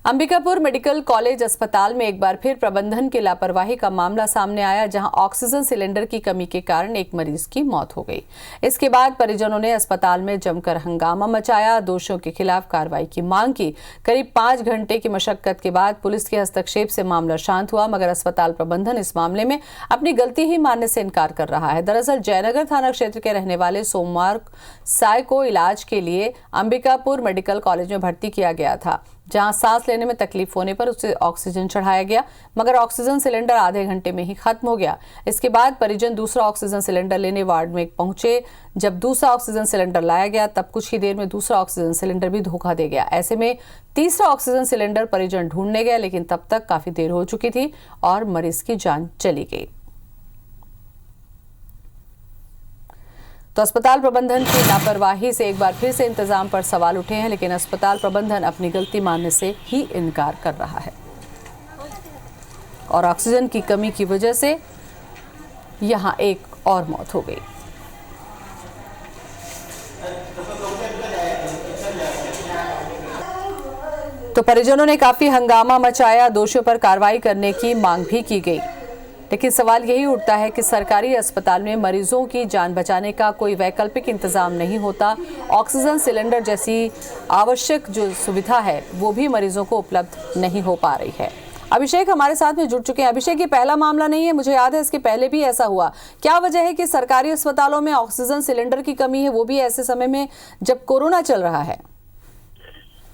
Ambikapur medical college अस्पताल में एक बार फिर प्रबंधन की लापरवाही का मामला सामने आया, जहां ऑक्सीजन सिलेंडर की कमी के कारण एक मरीज की मौत हो गई। इसके बाद परिजनों ने अस्पताल में जमकर हंगामा मचाया, दोषियों के खिलाफ कार्रवाई की मांग की। करीब 5 घंटे की मशक्कत के बाद पुलिस के हस्तक्षेप से मामला शांत हुआ, मगर अस्पताल प्रबंधन इस मामले में अपनी गलती ही मानने से इनकार कर रहा है। दरअसल जयनगर थाना क्षेत्र के रहने वाले सोमवार साय को इलाज के लिए अंबिकापुर मेडिकल कॉलेज में भर्ती किया गया था, जहां सांस लेने में तकलीफ होने पर उसे ऑक्सीजन चढ़ाया गया, मगर ऑक्सीजन सिलेंडर आधे घंटे में ही खत्म हो गया। इसके बाद परिजन दूसरा ऑक्सीजन सिलेंडर लेने वार्ड में पहुंचे। जब दूसरा ऑक्सीजन सिलेंडर लाया गया, तब कुछ ही देर में दूसरा ऑक्सीजन सिलेंडर भी धोखा दे गया। ऐसे में तीसरा ऑक्सीजन सिलेंडर परिजन ढूंढने गए, लेकिन तब तक काफी देर हो चुकी थी और मरीज की जान चली गई। तो अस्पताल प्रबंधन की लापरवाही से एक बार फिर से इंतजाम पर सवाल उठे हैं, लेकिन अस्पताल प्रबंधन अपनी गलती मानने से ही इनकार कर रहा है और ऑक्सीजन की कमी की वजह से यहां एक और मौत हो गई। तो परिजनों ने काफी हंगामा मचाया, दोषियों पर कार्रवाई करने की मांग भी की गई। लेकिन सवाल यही उठता है कि सरकारी अस्पताल में मरीजों की जान बचाने का कोई वैकल्पिक इंतजाम नहीं होता। ऑक्सीजन सिलेंडर जैसी आवश्यक जो सुविधा है वो भी मरीजों को उपलब्ध नहीं हो पा रही है। अभिषेक हमारे साथ में जुड़ चुके हैं। अभिषेक, ये पहला मामला नहीं है, मुझे याद है इसके पहले भी ऐसा हुआ। क्या वजह है कि सरकारी अस्पतालों में ऑक्सीजन सिलेंडर की कमी है, वो भी ऐसे समय में जब कोरोना चल रहा है?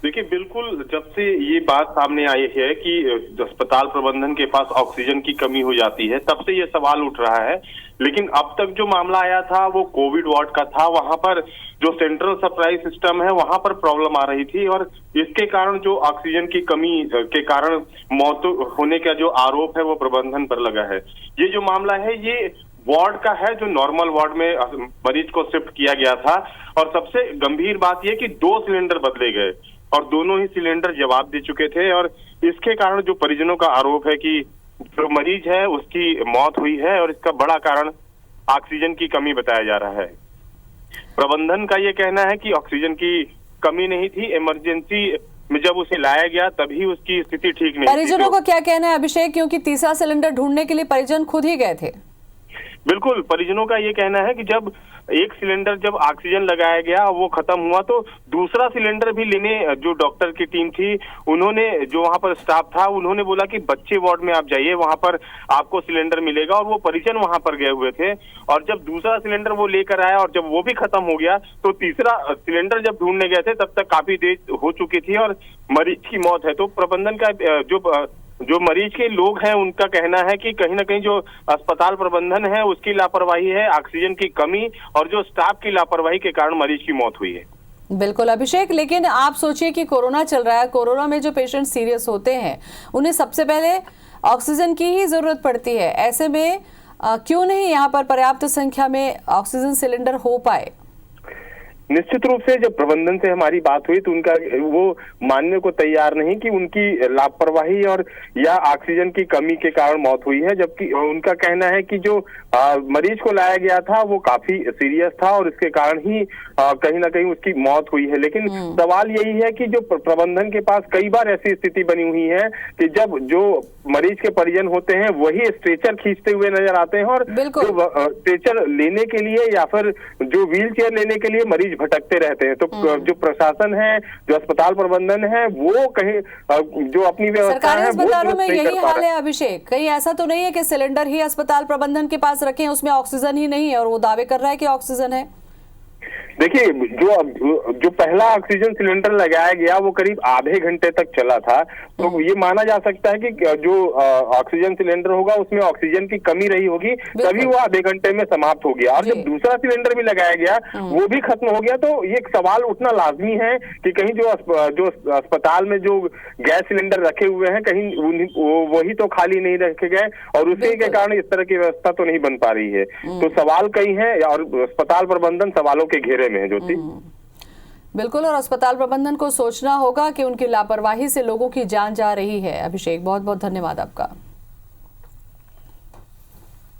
देखिए, बिल्कुल जब से ये बात सामने आई है कि अस्पताल प्रबंधन के पास ऑक्सीजन की कमी हो जाती है, तब से ये सवाल उठ रहा है। लेकिन अब तक जो मामला आया था वो कोविड वार्ड का था। वहां पर जो सेंट्रल सप्लाई सिस्टम है वहां पर प्रॉब्लम आ रही थी और इसके कारण जो ऑक्सीजन की कमी के कारण मौत होने का जो आरोप है वो प्रबंधन पर लगा है। ये जो मामला है ये वार्ड का है, जो नॉर्मल वार्ड में मरीज को शिफ्ट किया गया था। और सबसे गंभीर बात यह कि 2 सिलेंडर बदले गए और दोनों ही सिलेंडर जवाब दे चुके थे। और इसके कारण जो परिजनों का आरोप है कि जो मरीज है उसकी मौत हुई है और इसका बड़ा कारण ऑक्सीजन की कमी बताया जा रहा है। प्रबंधन का ये कहना है कि ऑक्सीजन की कमी नहीं थी, इमरजेंसी में जब उसे लाया गया तभी उसकी स्थिति ठीक नहीं थी। परिजनों का क्या कहना है अभिषेक, क्योंकि तीसरा सिलेंडर ढूंढने के लिए परिजन खुद ही गए थे? बिल्कुल, परिजनों का ये कहना है कि जब एक सिलेंडर जब ऑक्सीजन लगाया गया वो खत्म हुआ तो दूसरा सिलेंडर भी लेने जो डॉक्टर की टीम थी, उन्होंने जो वहां पर स्टाफ था उन्होंने बोला कि बच्चे वार्ड में आप जाइए, वहां पर आपको सिलेंडर मिलेगा। और वो परिजन वहां पर गए हुए थे और जब दूसरा सिलेंडर वो लेकर आया और जब वो भी खत्म हो गया तो तीसरा सिलेंडर जब ढूंढने गए थे तब तक काफी देर हो चुकी थी और मरीज की मौत है। तो प्रबंधन का जो मरीज के लोग हैं उनका कहना है कि कहीं ना कहीं जो अस्पताल प्रबंधन है उसकी लापरवाही है, ऑक्सीजन की कमी और जो स्टाफ की लापरवाही के कारण मरीज की मौत हुई है। बिल्कुल अभिषेक, लेकिन आप सोचिए कि कोरोना चल रहा है, कोरोना में जो पेशेंट सीरियस होते हैं उन्हें सबसे पहले ऑक्सीजन की ही जरूरत पड़ती है। ऐसे में क्यों नहीं यहाँ पर पर्याप्त संख्या में ऑक्सीजन सिलेंडर हो पाए? निश्चित रूप से जब प्रबंधन से हमारी बात हुई तो उनका वो मानने को तैयार नहीं कि उनकी लापरवाही और या ऑक्सीजन की कमी के कारण मौत हुई है, जबकि उनका कहना है कि जो मरीज को लाया गया था वो काफी सीरियस था और इसके कारण ही कहीं ना कहीं उसकी मौत हुई है। लेकिन सवाल यही है कि जो प्रबंधन के पास कई बार ऐसी स्थिति बनी हुई है कि जब जो मरीज के परिजन होते हैं वही स्ट्रेचर खींचते हुए नजर आते हैं और जो स्ट्रेचर लेने के लिए या फिर जो व्हील चेयर लेने के लिए मरीज भटकते रहते हैं। तो जो प्रशासन है, जो अस्पताल प्रबंधन है, वो कहीं जो अपनी व्यवस्था है, अस्पतालों में यही हाल है अभिषेक। कहीं ऐसा तो नहीं है कि सिलेंडर ही अस्पताल प्रबंधन के पास रखे, उसमें ऑक्सीजन ही नहीं है और वो दावे कर रहा है कि ऑक्सीजन है? देखिए, जो पहला ऑक्सीजन सिलेंडर लगाया गया वो करीब आधे घंटे तक चला था, तो ये माना जा सकता है कि जो ऑक्सीजन सिलेंडर होगा उसमें ऑक्सीजन की कमी रही होगी, तभी वो आधे घंटे में समाप्त हो गया। और जब दूसरा सिलेंडर भी लगाया गया वो भी खत्म हो गया, तो ये एक सवाल उठना लाजमी है कि कहीं जो अस्पताल में जो गैस सिलेंडर रखे हुए हैं कहीं वही तो खाली नहीं रखे गए और उसी के कारण इस तरह की व्यवस्था तो नहीं बन पा रही है। तो सवाल कई हैं और अस्पताल प्रबंधन सवालों के घेरे में है। ज्योति, बिल्कुल, और अस्पताल प्रबंधन को सोचना होगा कि उनकी लापरवाही से लोगों की जान जा रही है। अभिषेक, बहुत बहुत धन्यवाद आपका।